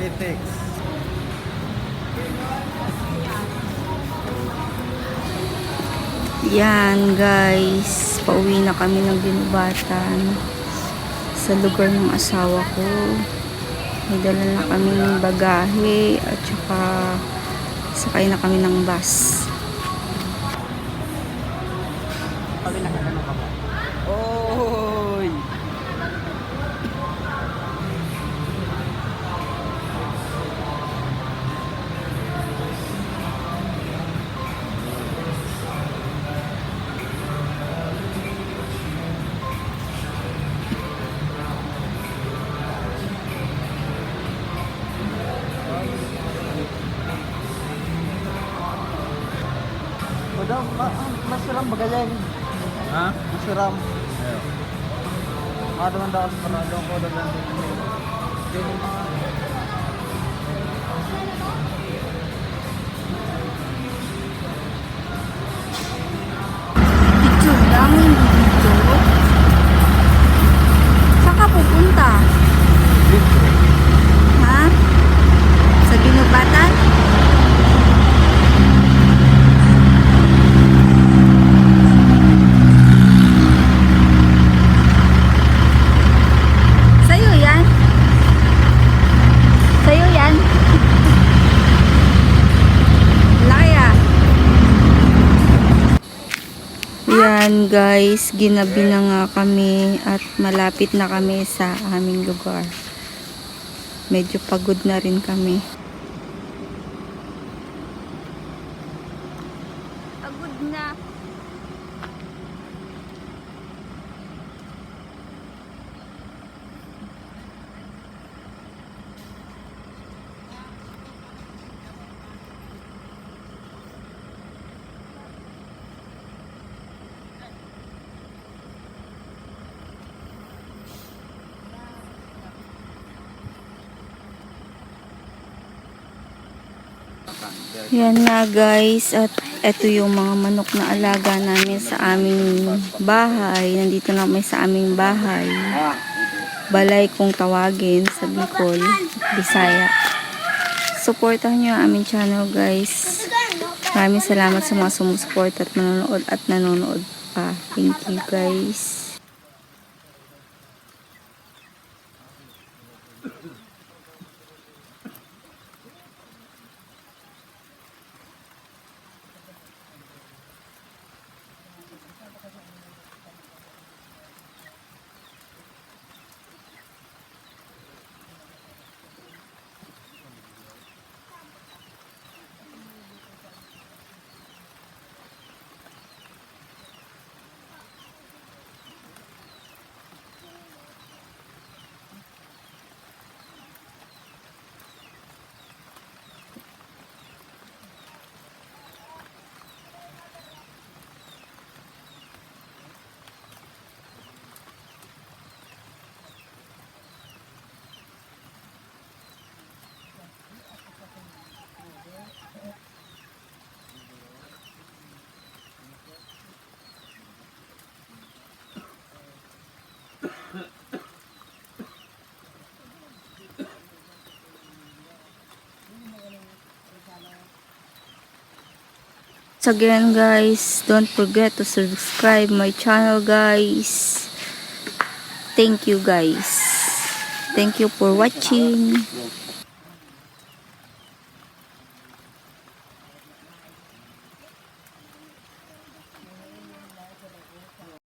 Analytics. Yan guys, pauwi na kami ng Ginubatan sa lugar ng asawa ko. May dala na kaming bagahe at saka sakay na kami ng bus. Kami nakagano ka ba? Oy! Madam, masiram bagayan. Ha? Masiram. Ayo. Ada man daw sa radong ko daw din. Picture lang, hindi dito. Saan ka pupunta? Ha? Sa Ginubatan? Sa'yo yan? Sa'yo yan? Laya. Yan guys, ginabi na nga kami at malapit na kami sa aming lugar. Medyo pagod na rin kami. Pagod na. Yan na guys, at eto yung mga manok na alaga namin sa aming bahay. Nandito na kami sa aming bahay. Balay kung tawagin sa Bicol, Bisaya. Supportahan nyo ang aming channel guys. Maraming salamat sa mga sumusupport at nanonood pa. Thank you guys. So again guys, don't forget to subscribe my channel guys. Thank you guys. Thank you for watching.